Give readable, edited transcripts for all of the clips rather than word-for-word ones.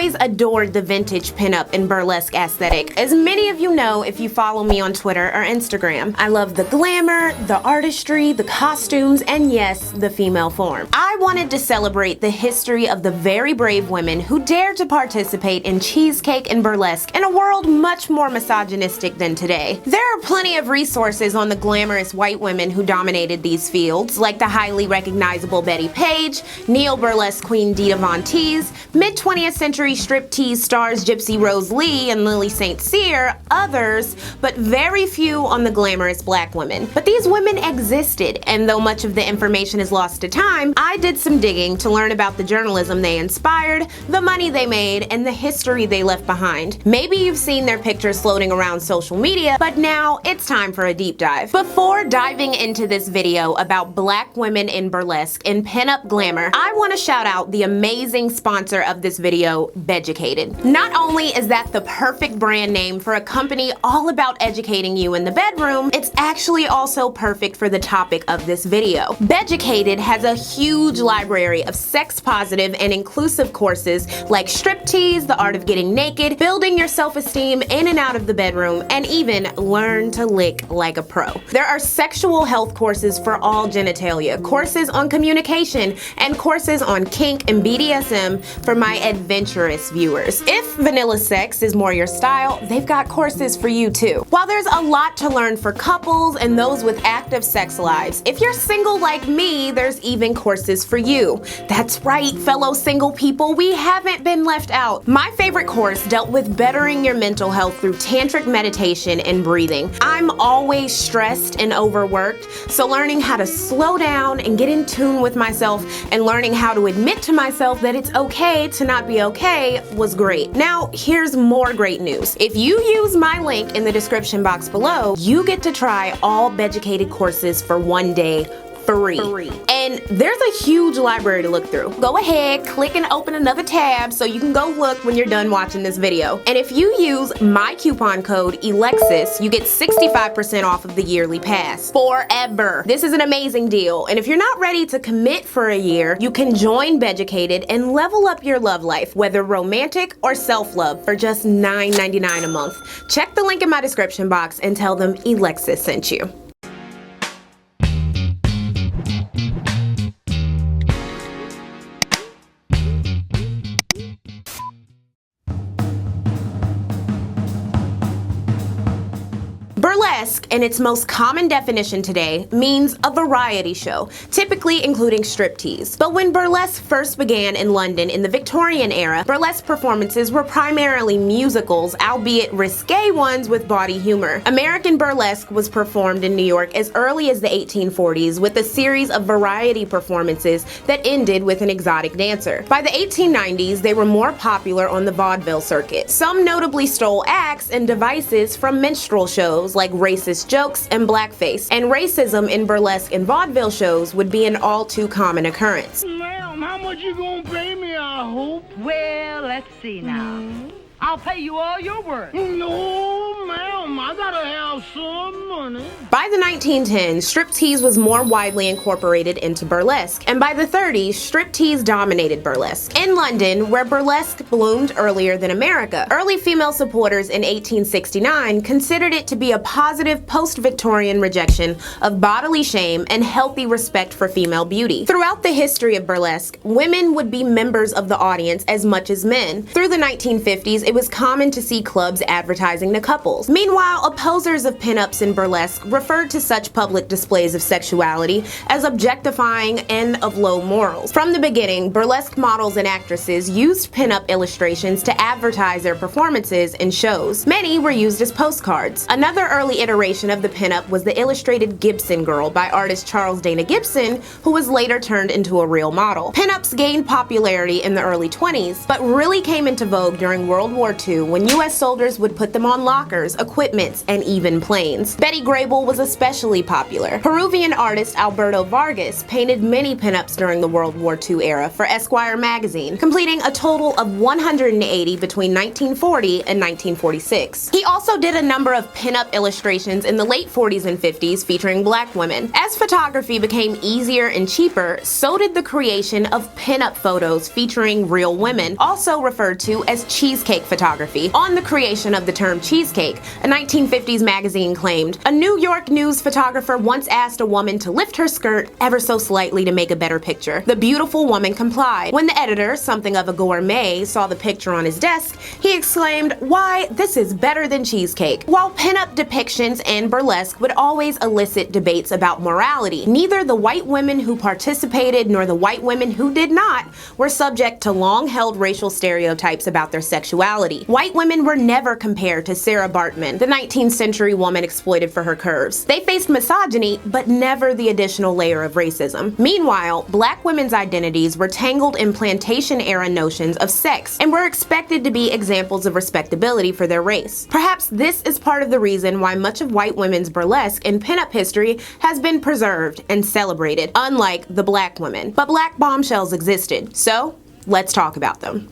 always adored the vintage pinup and burlesque aesthetic, as many of you know if you follow me on Twitter or Instagram. I love the glamour, the artistry, the costumes, and yes, the female form. I wanted to celebrate the history of the very brave women who dared to participate in cheesecake and burlesque in a world much more misogynistic than today. There are plenty of resources on the glamorous white women who dominated these fields, like the highly recognizable Betty Page, neo-burlesque queen Dita Von Teese, mid-20th century striptease stars Gypsy Rose Lee and Lily St. Cyr, others, but very few on the glamorous black women. But these women existed, and though much of the information is lost to time, I did some digging to learn about the journalism they inspired, the money they made, and the history they left behind. Maybe you've seen their pictures floating around social media, but now it's time for a deep dive. Before diving into this video about black women in burlesque and pinup glamour, I want to shout out the amazing sponsor of this video, Beducated. Not only is that the perfect brand name for a company all about educating you in the bedroom, it's actually also perfect for the topic of this video. Beducated has a huge library of sex-positive and inclusive courses like striptease, the art of getting naked, building your self-esteem in and out of the bedroom, and even learn to lick like a pro. There are sexual health courses for all genitalia, courses on communication, and courses on kink and BDSM for my adventurous viewers. If vanilla sex is more your style, they've got courses for you too. While there's a lot to learn for couples and those with active sex lives, if you're single like me, there's even courses for you. That's right, fellow single people, we haven't been left out. My favorite course dealt with bettering your mental health through tantric meditation and breathing. I'm always stressed and overworked, so learning how to slow down and get in tune with myself and learning how to admit to myself that it's okay to not be okay was great. Now, here's more great news. If you use my link in the description box below, you get to try all Beducated courses for 1 day free. And there's a huge library to look through. Go ahead, click and open another tab so you can go look when you're done watching this video. And if you use my coupon code ELEXIS, you get 65% off of the yearly pass forever. This is an amazing deal. And if you're not ready to commit for a year, you can join Beducated and level up your love life, whether romantic or self-love, for just $9.99 a month. Check the link in my description box and tell them Elexis sent you. Burlesque, in its most common definition today, means a variety show, typically including striptease. But when burlesque first began in London in the Victorian era, burlesque performances were primarily musicals, albeit risque ones with bawdy humor. American burlesque was performed in New York as early as the 1840s with a series of variety performances that ended with an exotic dancer. By the 1890s, they were more popular on the vaudeville circuit. Some notably stole acts and devices from minstrel shows like racist jokes and blackface, and racism in burlesque and vaudeville shows would be an all too common occurrence. Ma'am, how much you gonna pay me, I hope? Well, let's see now. I'll pay you all your worth. No, ma'am, I gotta have some money. By the 1910s, striptease was more widely incorporated into burlesque, and by the 30s, striptease dominated burlesque. In London, where burlesque bloomed earlier than America, early female supporters in 1869 considered it to be a positive post-Victorian rejection of bodily shame and healthy respect for female beauty. Throughout the history of burlesque, women would be members of the audience as much as men. Through the 1950s, it was common to see clubs advertising to couples. Meanwhile, opposers of pinups in burlesque referred to such public displays of sexuality as objectifying and of low morals. From the beginning, burlesque models and actresses used pinup illustrations to advertise their performances in shows. Many were used as postcards. Another early iteration of the pinup was the illustrated Gibson Girl by artist Charles Dana Gibson, who was later turned into a real model. Pinups gained popularity in the early 20s, but really came into vogue during World War II when U.S. soldiers would put them on lockers cars, equipments, and even planes. Betty Grable was especially popular. Peruvian artist Alberto Vargas painted many pinups during the World War II era for Esquire magazine, completing a total of 180 between 1940 and 1946. He also did a number of pinup illustrations in the late 40s and 50s featuring black women. As photography became easier and cheaper, so did the creation of pinup photos featuring real women, also referred to as cheesecake photography. On the creation of the term cheesecake, a 1950s magazine claimed, "A New York news photographer once asked a woman to lift her skirt ever so slightly to make a better picture. The beautiful woman complied. When the editor, something of a gourmet, saw the picture on his desk, he exclaimed, 'Why, this is better than cheesecake.'" While pinup depictions and burlesque would always elicit debates about morality, neither the white women who participated nor the white women who did not were subject to long-held racial stereotypes about their sexuality. White women were never compared to Sarah Bartman, the 19th century woman exploited for her curves. They faced misogyny, but never the additional layer of racism. Meanwhile, black women's identities were tangled in plantation-era notions of sex and were expected to be examples of respectability for their race. Perhaps this is part of the reason why much of white women's burlesque in pinup history has been preserved and celebrated, unlike the black women. But black bombshells existed, so let's talk about them.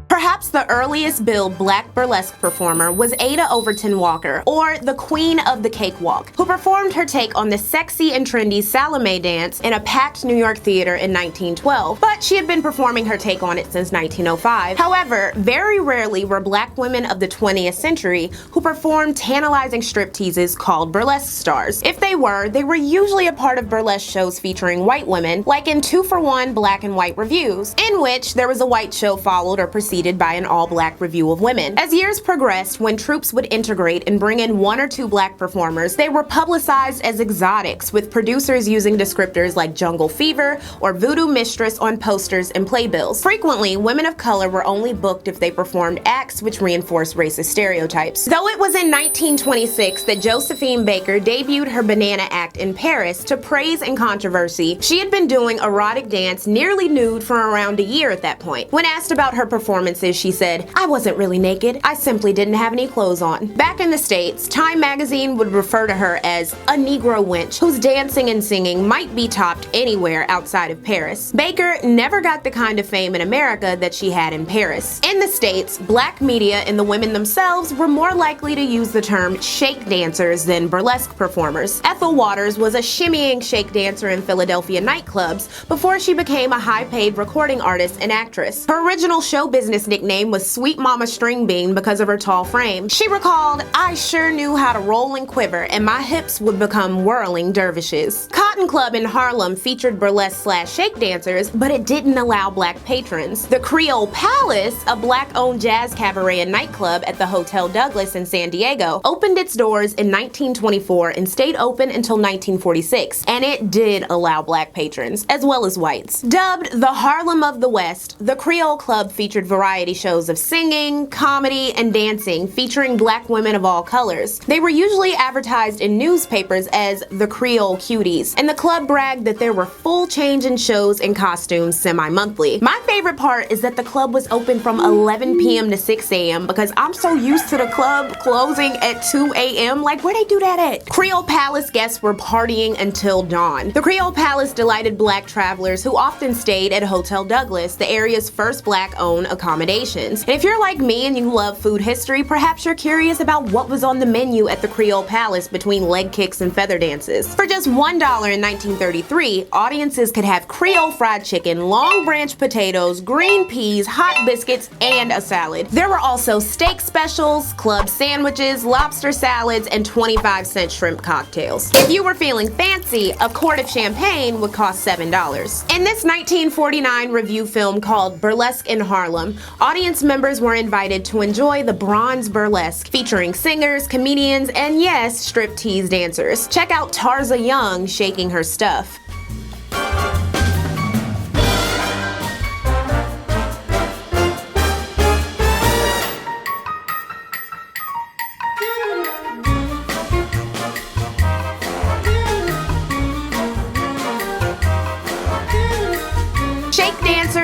Perhaps the earliest billed black burlesque performer was Ada Overton Walker, or the Queen of the Cakewalk, who performed her take on the sexy and trendy Salome dance in a packed New York theater in 1912, but she had been performing her take on it since 1905. However, very rarely were black women of the 20th century who performed tantalizing strip teases called burlesque stars. If they were usually a part of burlesque shows featuring white women, like in 2-for-1 black and white reviews, in which there was a white show followed or preceded by an all-black review of women. As years progressed, when troupes would integrate and bring in 1 or 2 black performers, they were publicized as exotics, with producers using descriptors like jungle fever or voodoo mistress on posters and playbills. Frequently, women of color were only booked if they performed acts which reinforced racist stereotypes. Though it was in 1926 that Josephine Baker debuted her Banana Act in Paris to praise and controversy, she had been doing erotic dance nearly nude for around a year at that point. When asked about her performances, she said, "I wasn't really naked, I simply didn't have any clothes on." Back in the States, Time magazine would refer to her as a Negro wench whose dancing and singing might be topped anywhere outside of Paris. Baker never got the kind of fame in America that she had in Paris. In the States, black media and the women themselves were more likely to use the term shake dancers than burlesque performers. Ethel Waters was a shimmying shake dancer in Philadelphia nightclubs before she became a high-paid recording artist and actress. Her original show business nickname was Sweet Mama Stringbean because of her tall frame. She recalled, "I sure knew how to roll and quiver, and my hips would become whirling dervishes." Cotton Club in Harlem featured burlesque/shake dancers, but it didn't allow black patrons. The Creole Palace, a black-owned jazz cabaret and nightclub at the Hotel Douglas in San Diego, opened its doors in 1924 and stayed open until 1946, and it did allow black patrons, as well as whites. Dubbed the Harlem of the West, the Creole Club featured variety shows of singing, comedy, and dancing featuring black women of all colors. They were usually advertised in newspapers as the Creole Cuties, and the club bragged that there were full change in shows and costumes semi-monthly. My favorite part is that the club was open from 11 p.m. to 6 a.m. because I'm so used to the club closing at 2 a.m. Like, where they do that at? Creole Palace guests were partying until dawn. The Creole Palace delighted black travelers who often stayed at Hotel Douglas, the area's first black-owned accommodations. And if you're like me and you love food history, perhaps you're curious about what was on the menu at the Creole Palace between leg kicks and feather dances. For just $1 in 1933, audiences could have Creole fried chicken, long branch potatoes, green peas, hot biscuits, and a salad. There were also steak specials, club sandwiches, lobster salads, and 25-cent shrimp cocktails. If you were feeling fancy, a quart of champagne would cost $7. In this 1949 review film called Burlesque in Harlem, audience members were invited to enjoy the bronze burlesque, featuring singers, comedians, and yes, striptease dancers. Check out Tarza Young shaking her stuff.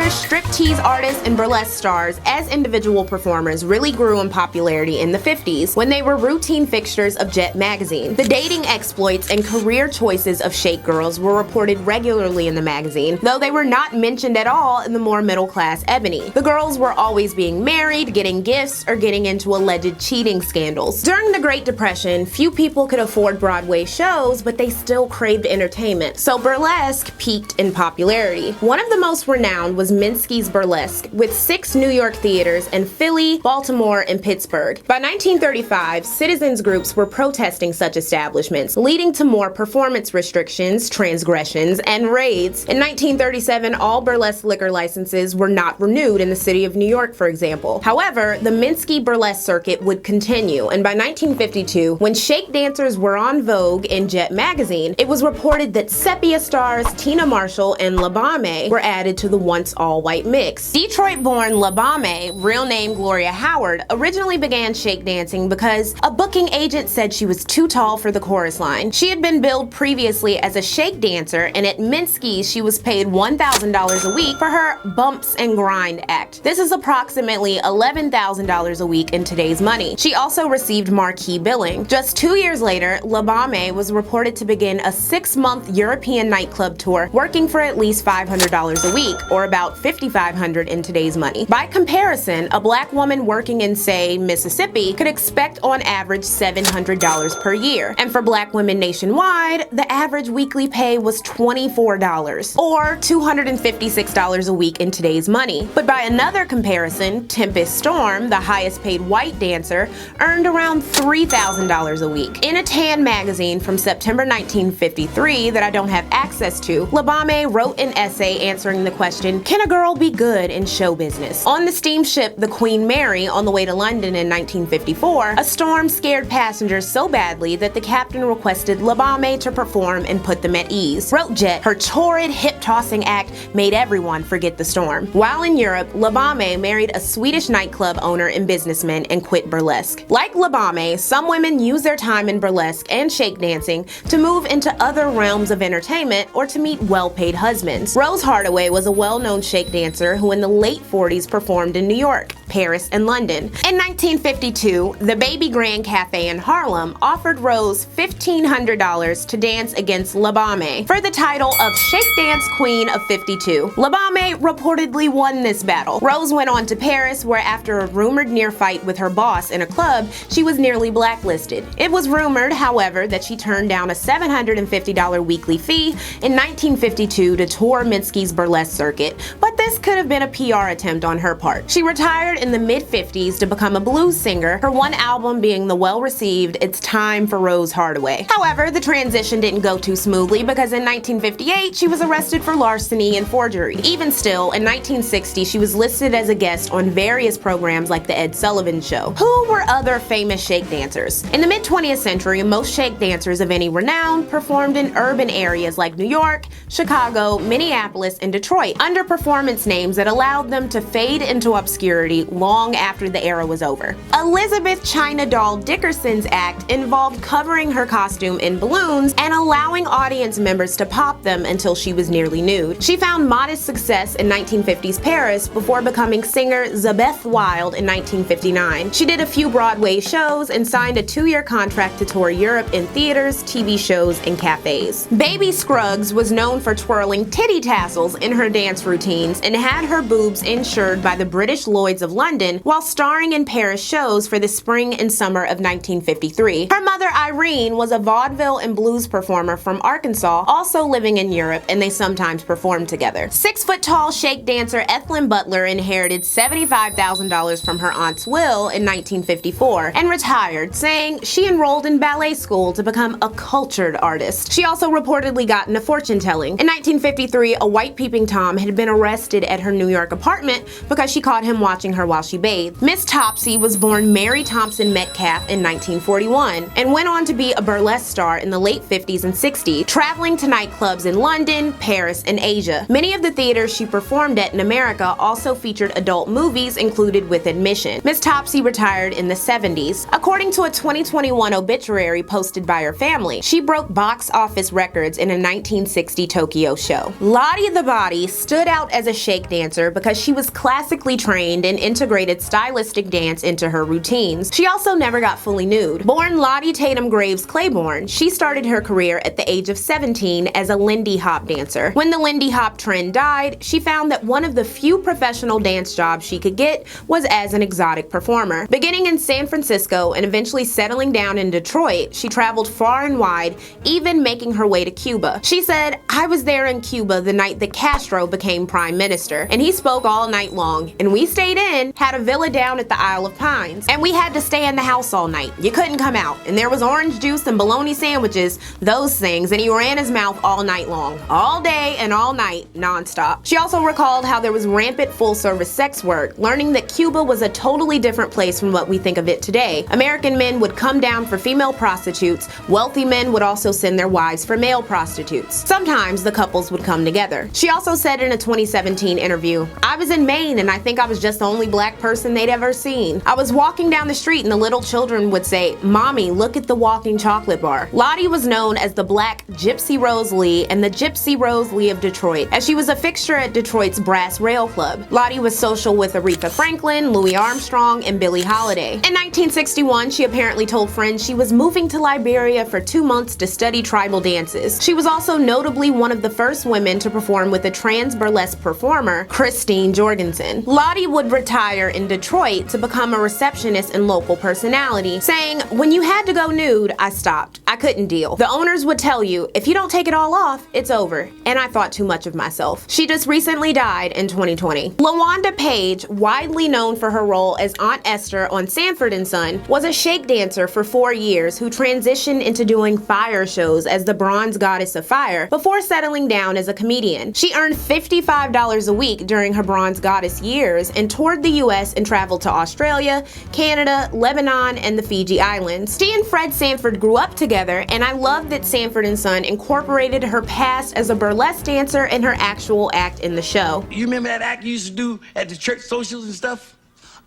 striptease artists and burlesque stars as individual performers really grew in popularity in the 50s when they were routine fixtures of Jet magazine. The dating exploits and career choices of shake girls were reported regularly in the magazine, though they were not mentioned at all in the more middle-class Ebony. The girls were always being married, getting gifts, or getting into alleged cheating scandals. During the Great Depression, few people could afford Broadway shows, but they still craved entertainment, so burlesque peaked in popularity. One of the most renowned was Minsky's Burlesque, with 6 New York theaters in Philly, Baltimore, and Pittsburgh. By 1935, citizens groups were protesting such establishments, leading to more performance restrictions, transgressions, and raids. In 1937, all burlesque liquor licenses were not renewed in the city of New York, for example. However, the Minsky burlesque circuit would continue, and by 1952, when shake dancers were on Vogue in Jet magazine, it was reported that Sepia Stars, Tina Marshall, and LaBommie were added to the once all-white mix. Detroit-born LaBommie, real name Gloria Howard, originally began shake dancing because a booking agent said she was too tall for the chorus line. She had been billed previously as a shake dancer, and at Minsky's she was paid $1,000 a week for her Bumps and Grind act. This is approximately $11,000 a week in today's money. She also received marquee billing. Just 2 years later, LaBommie was reported to begin a 6-month European nightclub tour, working for at least $500 a week, or about $5,500 in today's money. By comparison, a black woman working in, say, Mississippi could expect on average $700 per year. And for black women nationwide, the average weekly pay was $24, or $256 a week in today's money. But by another comparison, Tempest Storm, the highest paid white dancer, earned around $3,000 a week. In a Tan magazine from September 1953 that I don't have access to, LaBommie wrote an essay answering the question, "Can a girl be good in show business?" On the steamship the Queen Mary on the way to London in 1954, a storm scared passengers so badly that the captain requested LaBommie to perform and put them at ease. Wrote Jet, her torrid, hip-tossing act made everyone forget the storm. While in Europe, LaBommie married a Swedish nightclub owner and businessman and quit burlesque. Like LaBommie, some women use their time in burlesque and shake dancing to move into other realms of entertainment or to meet well-paid husbands. Rose Hardaway was a well-known shake dancer who in the late 40s performed in New York, Paris, and London. In 1952, the Baby Grand Cafe in Harlem offered Rose $1,500 to dance against LaBommie for the title of Shake Dance Queen of 52. LaBommie reportedly won this battle. Rose went on to Paris, where after a rumored near fight with her boss in a club, she was nearly blacklisted. It was rumored, however, that she turned down a $750 weekly fee in 1952 to tour Minsky's burlesque circuit, but this could have been a PR attempt on her part. She retired in the mid-50s to become a blues singer, her one album being the well-received It's Time for Rose Hardaway. However, the transition didn't go too smoothly because in 1958 she was arrested for larceny and forgery. Even still, in 1960 she was listed as a guest on various programs like The Ed Sullivan Show. Who were other famous shake dancers? In the mid-20th century, most shake dancers of any renown performed in urban areas like New York, Chicago, Minneapolis, and Detroit under performance names that allowed them to fade into obscurity long after the era was over. Elizabeth China Doll Dickerson's act involved covering her costume in balloons and allowing audience members to pop them until she was nearly nude. She found modest success in 1950s Paris before becoming singer Zabeth Wild in 1959. She did a few Broadway shows and signed a 2-year contract to tour Europe in theaters, TV shows, and cafes. Baby Scruggs was known for twirling titty tassels in her dance routines and had her boobs insured by the British Lloyds of London while starring in Paris shows for the spring and summer of 1953. Her mother Irene was a vaudeville and blues performer from Arkansas, also living in Europe, and they sometimes performed together. 6-foot-tall shake dancer Ethlyn Butler inherited $75,000 from her aunt's will in 1954 and retired, saying she enrolled in ballet school to become a cultured artist. She also reportedly got into fortune telling. In 1953, a white peeping Tom had been arrested at her New York apartment because she caught him watching her her while she bathed. Miss Topsy was born Mary Thompson Metcalf in 1941 and went on to be a burlesque star in the late 50s and 60s, traveling to nightclubs in London, Paris, and Asia. Many of the theaters she performed at in America also featured adult movies included with admission. Miss Topsy retired in the 70s. According to a 2021 obituary posted by her family, she broke box office records in a 1960 Tokyo show. Lottie the Body stood out as a shake dancer because she was classically trained and integrated stylistic dance into her routines. She also never got fully nude. Born Lottie Tatum Graves Claiborne, she started her career at the age of 17 as a Lindy Hop dancer. When the Lindy Hop trend died, she found that one of the few professional dance jobs she could get was as an exotic performer. Beginning in San Francisco and eventually settling down in Detroit, she traveled far and wide, even making her way to Cuba. She said, "I was there in Cuba the night that Castro became prime minister, and he spoke all night long, and we stayed in, had a villa down at the Isle of Pines, and we had to stay in the house all night. You couldn't come out, and there was orange juice and bologna sandwiches, those things, and he ran his mouth all night long, all day and all night, nonstop." She also recalled how there was rampant full-service sex work, learning that Cuba was a totally different place from what we think of it today. American men would come down for female prostitutes, wealthy men would also send their wives for male prostitutes. Sometimes the couples would come together. She also said in a 2017 interview, "I was in Maine and I think I was just the only black person they'd ever seen. I was walking down the street and the little children would say, 'Mommy, look at the walking chocolate bar.'" Lottie was known as the Black Gypsy Rose Lee and the Gypsy Rose Lee of Detroit, as she was a fixture at Detroit's Brass Rail Club. Lottie was social with Aretha Franklin, Louis Armstrong, and Billie Holiday. In 1961, she apparently told friends she was moving to Liberia for 2 months to study tribal dances. She was also notably one of the first women to perform with a trans burlesque performer, Christine Jorgensen. Lottie would retire in Detroit to become a receptionist and local personality, saying, "When you had to go nude, I stopped. I couldn't deal. The owners would tell you, if you don't take it all off, it's over. And I thought too much of myself." She just recently died in 2020. LaWanda Page, widely known for her role as Aunt Esther on Sanford and Son, was a shake dancer for 4 years who transitioned into doing fire shows as the bronze goddess of fire before settling down as a comedian. She earned $55 a week during her bronze goddess years and toured the US and traveled to Australia, Canada, Lebanon, and the Fiji Islands. She and Fred Sanford grew up together, and I love that Sanford and Son incorporated her past as a burlesque dancer and her actual act in the show. You remember that act you used to do at the church socials and stuff?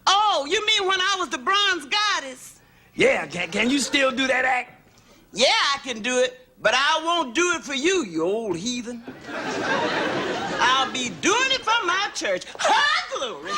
Oh, you mean when I was the bronze goddess? Yeah, can you still do that act? Yeah, I can do it, but I won't do it for you, you old heathen. I'll be doing it for my church. Ha, glory!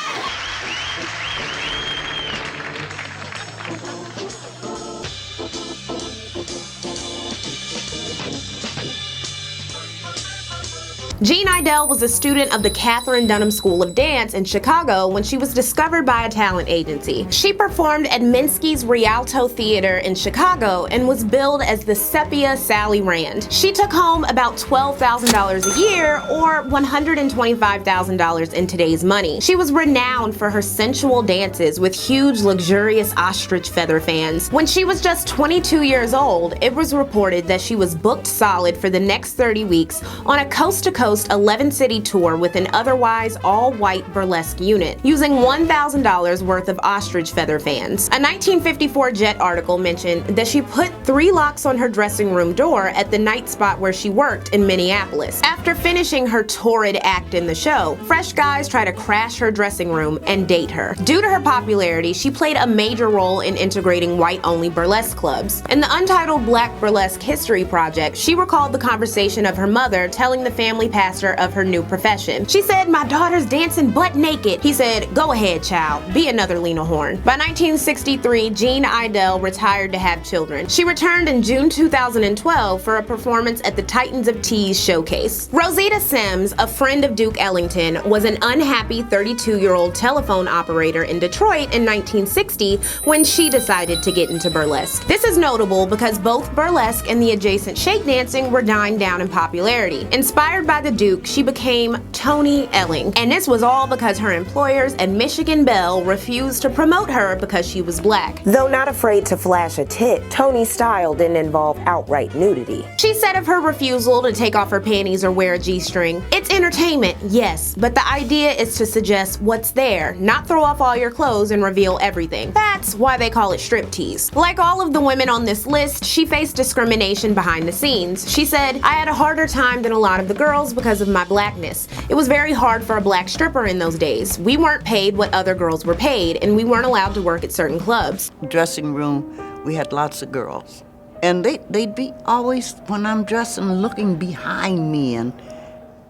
Jean Idell was a student of the Katherine Dunham School of Dance in Chicago when she was discovered by a talent agency. She performed at Minsky's Rialto Theater in Chicago and was billed as the Sepia Sally Rand. She took home about $12,000 a year, or $125,000 in today's money. She was renowned for her sensual dances with huge, luxurious ostrich feather fans. When she was just 22 years old, it was reported that she was booked solid for the next 30 weeks on a coast-to-coast 11-city tour with an otherwise all-white burlesque unit, using $1,000 worth of ostrich feather fans. A 1954 Jet article mentioned that she put 3 locks on her dressing room door at the night spot where she worked in Minneapolis. After finishing her torrid act in the show, fresh guys try to crash her dressing room and date her. Due to her popularity, she played a major role in integrating white-only burlesque clubs. In the untitled Black Burlesque History Project, she recalled the conversation of her mother telling the family pastor of her new profession. She said, "My daughter's dancing butt naked." He said, "Go ahead, child. Be another Lena Horne." By 1963, Jean Idell retired to have children. She returned in June 2012 for a performance at the Titans of Tease showcase. Rosita Sims, a friend of Duke Ellington, was an unhappy 32-year-old telephone operator in Detroit in 1960 when she decided to get into burlesque. This is notable because both burlesque and the adjacent shake dancing were dying down in popularity. Inspired by the Duke, she became Toni Elling. And this was all because her employers at Michigan Bell refused to promote her because she was black. Though not afraid to flash a tit, Toni's style didn't involve outright nudity. She said of her refusal to take off her panties or wear a G-string, "It's entertainment, yes, but the idea is to suggest what's there, not throw off all your clothes and reveal everything. That's why they call it striptease." Like all of the women on this list, she faced discrimination behind the scenes. She said, "I had a harder time than a lot of the girls because of my blackness. It was very hard for a black stripper in those days. We weren't paid what other girls were paid, and we weren't allowed to work at certain clubs." Dressing room, we had lots of girls. And they'd be always, when I'm dressing, looking behind me and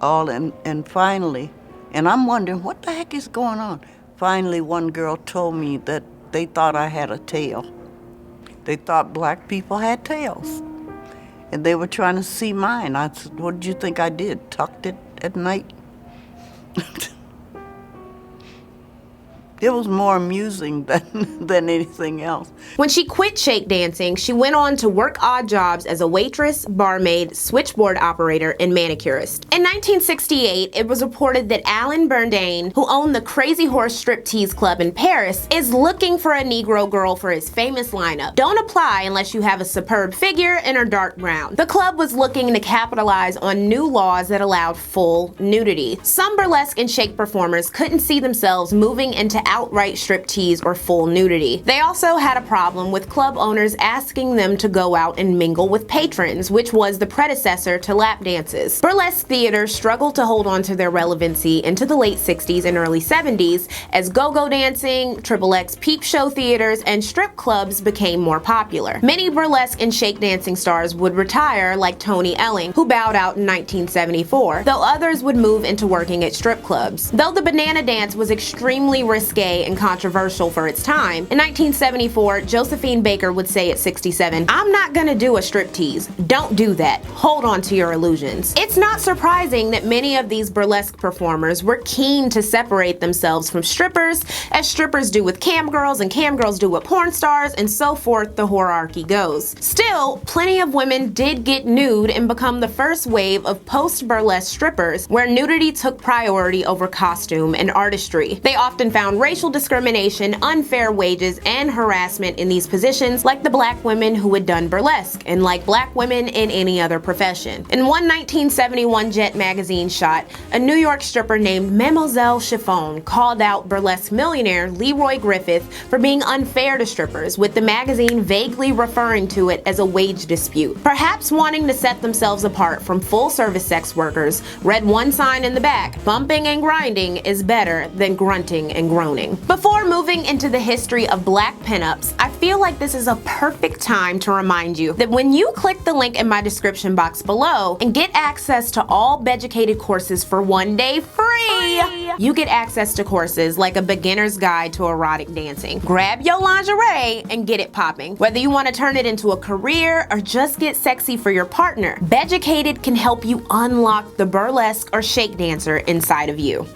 all, and finally, and I'm wondering, what the heck is going on? Finally, one girl told me that they thought I had a tail. They thought black people had tails. And they were trying to see mine. I said, "What did you think I did? Tucked it at night?" It was more amusing than anything else. When she quit shake dancing, she went on to work odd jobs as a waitress, barmaid, switchboard operator, and manicurist. In 1968, it was reported that Alan Bourdain, who owned the Crazy Horse Striptease Club in Paris, is looking for a Negro girl for his famous lineup. Don't apply unless you have a superb figure and are dark brown. The club was looking to capitalize on new laws that allowed full nudity. Some burlesque and shake performers couldn't see themselves moving into outright striptease or full nudity. They also had a problem with club owners asking them to go out and mingle with patrons, which was the predecessor to lap dances. Burlesque theaters struggled to hold on to their relevancy into the late 60s and early 70s as go-go dancing, XXX peep show theaters, and strip clubs became more popular. Many burlesque and shake dancing stars would retire, like Toni Elling, who bowed out in 1974, though others would move into working at strip clubs. Though the banana dance was extremely risque and controversial for its time, in 1974, Josephine Baker would say at 67, "I'm not gonna do a striptease. Don't do that. Hold on to your illusions." It's not surprising that many of these burlesque performers were keen to separate themselves from strippers, as strippers do with cam girls and cam girls do with porn stars, and so forth the hierarchy goes. Still, plenty of women did get nude and become the first wave of post-burlesque strippers, where nudity took priority over costume and artistry. They often found racial discrimination, unfair wages, and harassment in these positions, like the black women who had done burlesque, and like black women in any other profession. In one 1971 Jet magazine shot, a New York stripper named Mademoiselle Chiffon called out burlesque millionaire Leroy Griffith for being unfair to strippers, with the magazine vaguely referring to it as a wage dispute. Perhaps wanting to set themselves apart from full-service sex workers, read one sign in the back, "Bumping and grinding is better than grunting and groaning." Before moving into the history of black pinups, I feel like this is a perfect time to remind you that when you click the link in my description box below and get access to all Beducated courses for 1 day free, you get access to courses like a beginner's guide to erotic dancing. Grab your lingerie and get it popping. Whether you want to turn it into a career or just get sexy for your partner, Beducated can help you unlock the burlesque or shake dancer inside of you.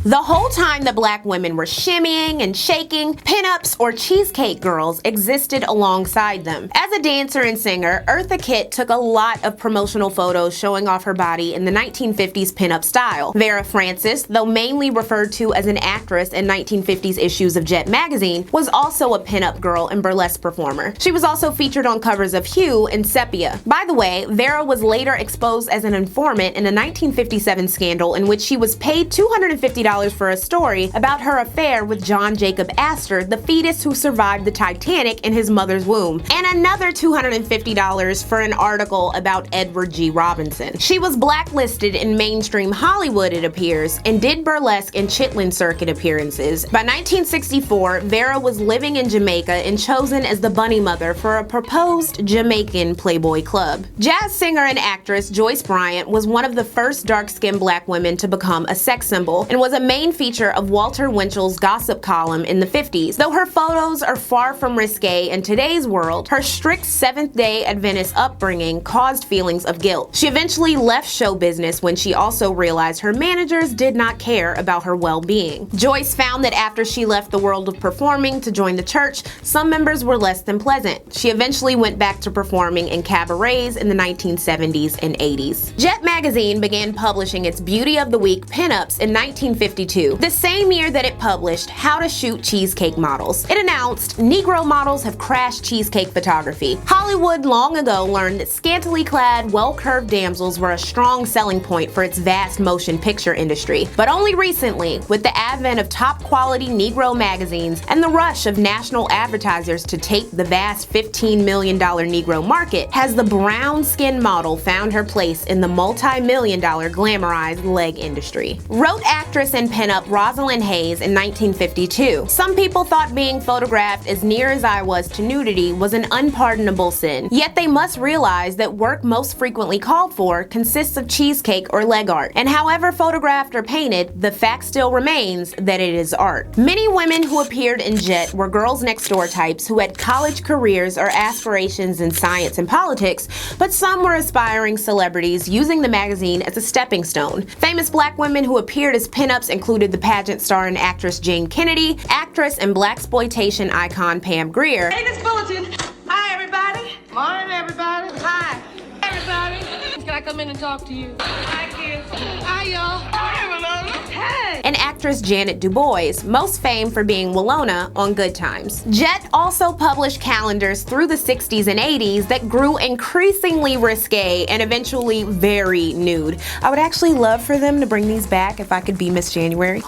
The whole time that black women were shimmying and shaking, pinups or cheesecake girls existed alongside them. As a dancer and singer, Eartha Kitt took a lot of promotional photos showing off her body in the 1950s pinup style. Vera Francis, though mainly referred to as an actress in 1950s issues of Jet magazine, was also a pinup girl and burlesque performer. She was also featured on covers of Hue and Sepia. By the way, Vera was later exposed as an informant in a 1957 scandal in which she was paid $250 for a story about her affair with John Jacob Astor, the fetus who survived the Titanic in his mother's womb, and another $250 for an article about Edward G. Robinson. She was blacklisted in mainstream Hollywood, it appears, and did burlesque and Chitlin circuit appearances. By 1964, Vera was living in Jamaica and chosen as the bunny mother for a proposed Jamaican Playboy club. Jazz singer and actress Joyce Bryant was one of the first dark-skinned black women to become a sex symbol and was a main feature of Walter Winchell's gossip column in the 50s. Though her photos are far from risque in today's world, her strict Seventh-day Adventist upbringing caused feelings of guilt. She eventually left show business when she also realized her managers did not care about her well-being. Joyce found that after she left the world of performing to join the church, some members were less than pleasant. She eventually went back to performing in cabarets in the 1970s and 80s. Jet magazine began publishing its Beauty of the Week pinups in 1952, the same year that it published How to Shoot Cheesecake Models. It announced, "Negro models have crashed cheesecake photography." Hollywood long ago learned that scantily clad, well-curved damsels were a strong selling point for its vast motion picture industry. But only recently, with the advent of top-quality Negro magazines and the rush of national advertisers to take the vast $15 million Negro market, has the brown-skinned model found her place in the multi-million-dollar glamorized leg industry. Wrote actress and pinup Rosalind Hayes in 1952, "Some people thought being photographed as near as I was to nudity was an unpardonable sin. Yet they must realize that work most frequently called for consists of cheesecake or leg art, and however photographed or painted, the fact still remains that it is art." Many women who appeared in Jet were girls next door types who had college careers or aspirations in science and politics, but some were aspiring celebrities using the magazine as a stepping stone. Famous black women who appeared as pinups included the pageant star and actress Jane Kennedy, actress and blaxploitation icon Pam Grier, Hey, Miss Bulletin. Hi, everybody. Morning, everybody. Hi, everybody. Can I come in and talk to you? Hi, kids. Hi, y'all. Hi, Winona. Hey. and actress Janet Du Bois, most famed for being Willona on Good Times. Jet also published calendars through the 60s and 80s that grew increasingly risque and eventually very nude. I would actually love for them to bring these back if I could be Miss January.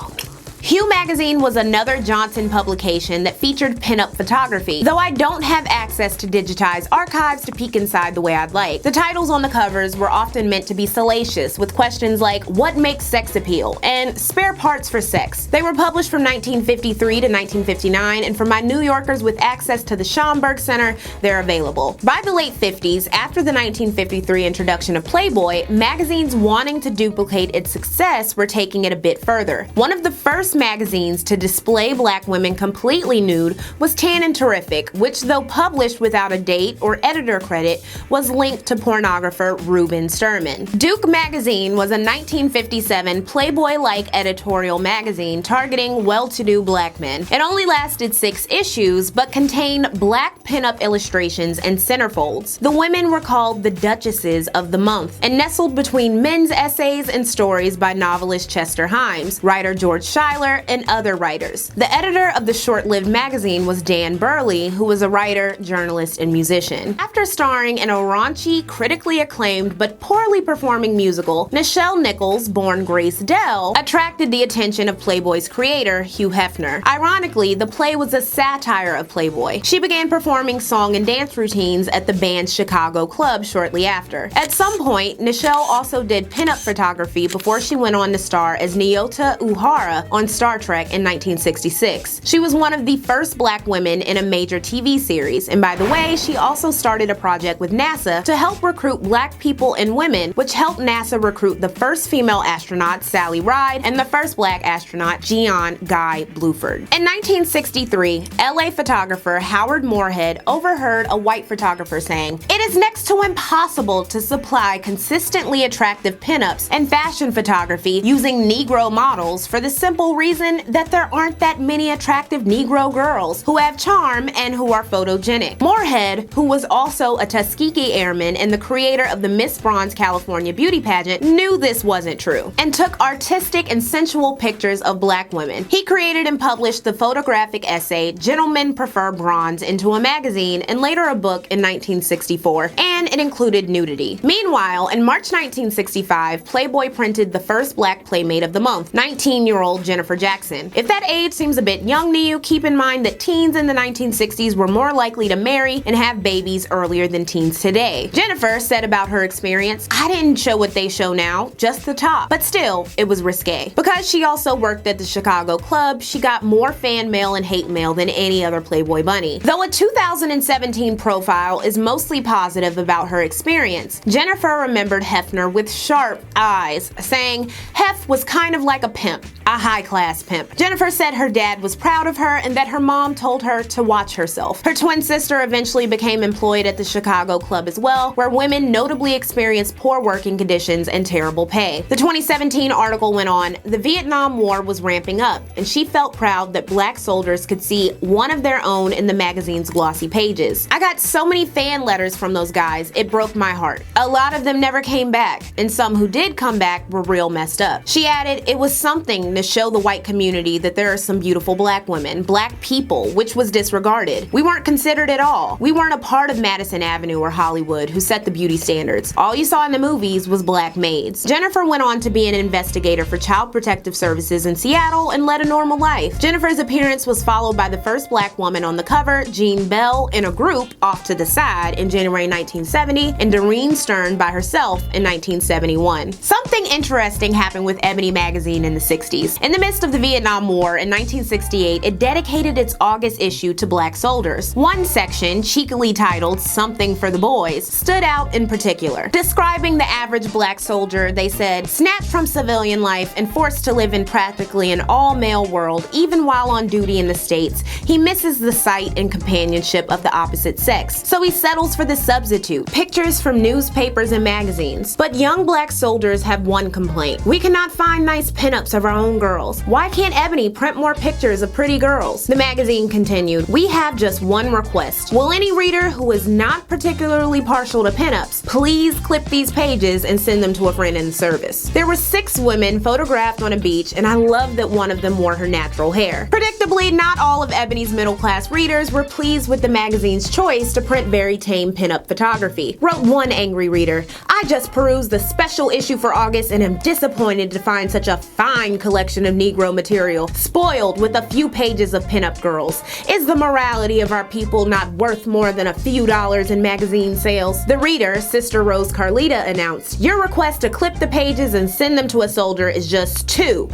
Hue magazine was another Johnson publication that featured pinup photography, though I don't have access to digitized archives to peek inside the way I'd like. The titles on the covers were often meant to be salacious, with questions like, what makes sex appeal? And spare parts for sex. They were published from 1953 to 1959, and for my New Yorkers with access to the Schomburg Center, they're available. By the late 50s, after the 1953 introduction of Playboy, magazines wanting to duplicate its success were taking it a bit further. One of the first magazines to display black women completely nude was Tan and Terrific, which, though published without a date or editor credit, was linked to pornographer Reuben Sturman. Duke magazine was a 1957 Playboy-like editorial magazine targeting well-to-do black men. It only lasted 6 issues, but contained black pinup illustrations and centerfolds. The women were called the Duchesses of the Month, and nestled between men's essays and stories by novelist Chester Himes, writer George Schuyler, and other writers. The editor of the short-lived magazine was Dan Burley, who was a writer, journalist, and musician. After starring in a raunchy, critically acclaimed but poorly performing musical, Nichelle Nichols, born Grace Dell, attracted the attention of Playboy's creator, Hugh Hefner. Ironically, the play was a satire of Playboy. She began performing song and dance routines at the band's Chicago club shortly after. At some point, Nichelle also did pinup photography before she went on to star as Nyota Uhara on Star Trek in 1966. She was one of the first black women in a major TV series, and by the way, she also started a project with NASA to help recruit black people and women, which helped NASA recruit the first female astronaut, Sally Ride, and the first black astronaut, Gian Guy Bluford. In 1963, LA photographer Howard Moorhead overheard a white photographer saying, "It is next to impossible to supply consistently attractive pinups and fashion photography using Negro models for the simple reason that there aren't that many attractive Negro girls who have charm and who are photogenic." Moorhead, who was also a Tuskegee Airman and the creator of the Miss Bronze California beauty pageant, knew this wasn't true and took artistic and sensual pictures of black women. He created and published the photographic essay Gentlemen Prefer Bronze into a magazine and later a book in 1964, and it included nudity. Meanwhile, in March 1965, Playboy printed the first black Playmate of the Month, 19-year-old Jennifer Jennifer Jackson. If that age seems a bit young to you, keep in mind that teens in the 1960s were more likely to marry and have babies earlier than teens today. Jennifer said about her experience, "I didn't show what they show now, just the top. But still, it was risque." Because she also worked at the Chicago club, she got more fan mail and hate mail than any other Playboy bunny. Though a 2017 profile is mostly positive about her experience, Jennifer remembered Hefner with sharp eyes, saying, "Hef was kind of like a pimp, a high-class pimp." Jennifer said her dad was proud of her and that her mom told her to watch herself. Her twin sister eventually became employed at the Chicago club as well, where women notably experienced poor working conditions and terrible pay. The 2017 article went on, "The Vietnam War was ramping up, and she felt proud that black soldiers could see one of their own in the magazine's glossy pages. I got so many fan letters from those guys, it broke my heart. A lot of them never came back, and some who did come back were real messed up." She added, "It was something to show the white community that there are some beautiful black women, black people, which was disregarded. We weren't considered at all. We weren't a part of Madison Avenue or Hollywood, who set the beauty standards. All you saw in the movies was black maids." Jennifer went on to be an investigator for Child Protective Services in Seattle and led a normal life. Jennifer's appearance was followed by the first black woman on the cover, Jean Bell, in a group, Off to the Side, in January 1970, and Doreen Stern by herself in 1971. Something interesting happened with Ebony magazine in the 60s. In the midst of the Vietnam War in 1968, it dedicated its August issue to black soldiers. One section, cheekily titled "Something for the Boys," stood out in particular. Describing the average black soldier, they said, "Snapped from civilian life and forced to live in practically an all-male world, even while on duty in the States, he misses the sight and companionship of the opposite sex. So he settles for the substitute, pictures from newspapers and magazines. But young black soldiers have one complaint. We cannot find nice pinups of our own girls. Why can't Ebony print more pictures of pretty girls?" The magazine continued, "We have just one request. Will any reader who is not particularly partial to pinups please clip these pages and send them to a friend in the service?" There were 6 women photographed on a beach, and I love that one of them wore her natural hair. Predictably, not all of Ebony's middle-class readers were pleased with the magazine's choice to print very tame pinup photography. Wrote one angry reader, "I just perused the special issue for August and am disappointed to find such a fine collection of Negro material, spoiled with a few pages of pinup girls. Is the morality of our people not worth more than a few dollars in magazine sales?" The reader, Sister Rose Carlita, announced, "Your request to clip the pages and send them to a soldier is just too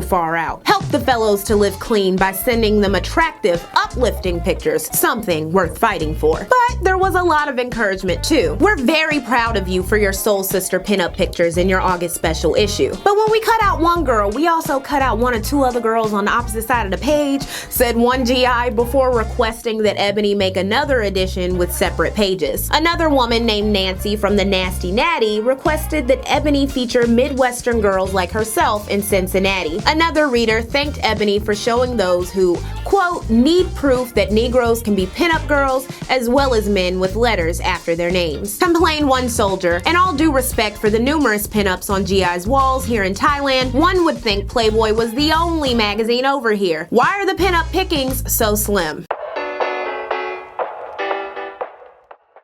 far out. Help the fellows to live clean by sending them attractive, uplifting pictures, something worth fighting for." But there was a lot of encouragement too. "We're very proud of you for your soul sister pinup pictures in your August special issue. But when we cut out one girl, we also cut out 1 or 2 other girls on the opposite side of the page," said one GI before requesting that Ebony make another edition with separate pages. Another woman named Nancy from the Nasty Natty requested that Ebony feature Midwestern girls like herself in Cincinnati. Another reader thanked Ebony for showing those who, quote, "need proof that Negroes can be pinup girls as well as men with letters after their names." Complained one soldier, "In all due respect for the numerous pinups on GI's walls here in Thailand, one would think Playboy was the only magazine over here. Why are the pinup pickings so slim?"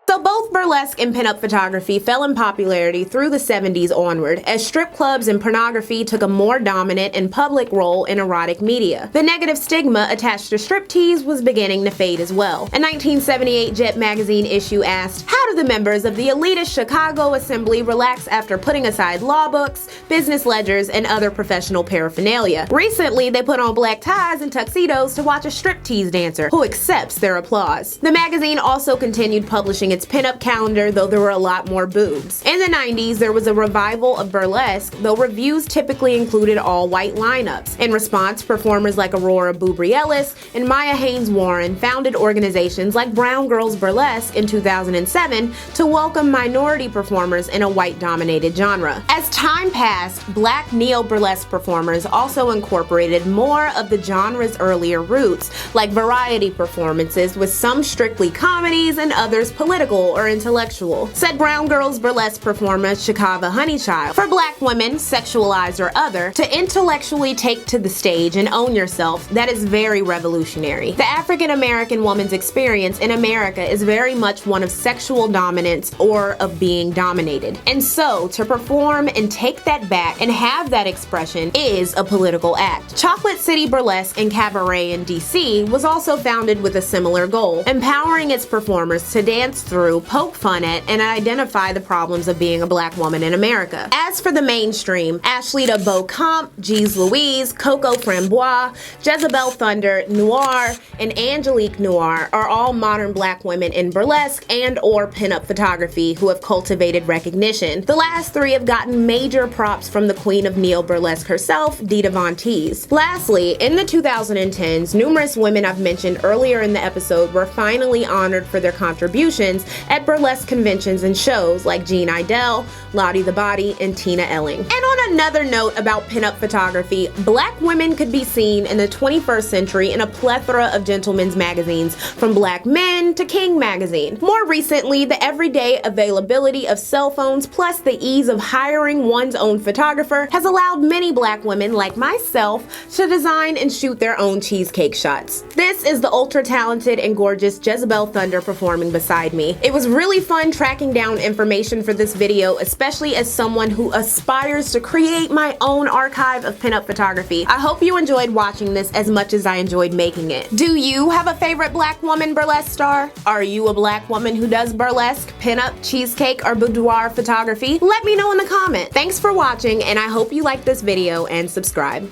So both burlesque and pinup photography fell in popularity through the 70s onward, as strip clubs and pornography took a more dominant and public role in erotic media. The negative stigma attached to striptease was beginning to fade as well. A 1978 Jet magazine issue asked, "How do the members of the elitist Chicago Assembly relax after putting aside law books, business ledgers, and other professional paraphernalia? Recently, they put on black ties and tuxedos to watch a striptease dancer who accepts their applause." The magazine also continued publishing its pinup calendar, though there were a lot more boobs. In the 90s, there was a revival of burlesque, though reviews typically included all-white lineups. In response, performers like Aurora Bubry-Ellis and Maya Haynes Warren founded organizations like Brown Girls Burlesque in 2007 to welcome minority performers in a white-dominated genre. As time passed, black neo-burlesque performers also incorporated more of the genre's earlier roots, like variety performances, with some strictly comedies and others political or or intellectual, said Brown Girls burlesque performer Shakava Honeychild. For black women, sexualized or other, to intellectually take to the stage and own yourself, that is very revolutionary. The African American woman's experience in America is very much one of sexual dominance or of being dominated. And so, to perform and take that back and have that expression is a political act. Chocolate City Burlesque and Cabaret in DC was also founded with a similar goal, empowering its performers to dance through, poke fun at, and identify the problems of being a black woman in America. As for the mainstream, Ashleyta Beauchamp, Jeez Louise, Coco Framboise, Jezebel Thunder, Noir, and Angelique Noir are all modern black women in burlesque and or pinup photography who have cultivated recognition. The last three have gotten major props from the queen of neo-burlesque herself, Dita Von Teese. Lastly, in the 2010s, numerous women I've mentioned earlier in the episode were finally honored for their contributions at burlesque conventions and shows like Jean Idell, Lottie the Body, and Tina Elling. And on another note about pinup photography, black women could be seen in the 21st century in a plethora of gentlemen's magazines, from Black Men to King magazine. More recently, the everyday availability of cell phones plus the ease of hiring one's own photographer has allowed many black women like myself to design and shoot their own cheesecake shots. This is the ultra talented and gorgeous Jezebel Thunder performing beside me. It was really fun tracking down information for this video, especially as someone who aspires to create my own archive of pinup photography. I hope you enjoyed watching this as much as I enjoyed making it. Do you have a favorite black woman burlesque star? Are you a black woman who does burlesque, pinup, cheesecake, or boudoir photography? Let me know in the comment. Thanks for watching, and I hope you liked this video and subscribe.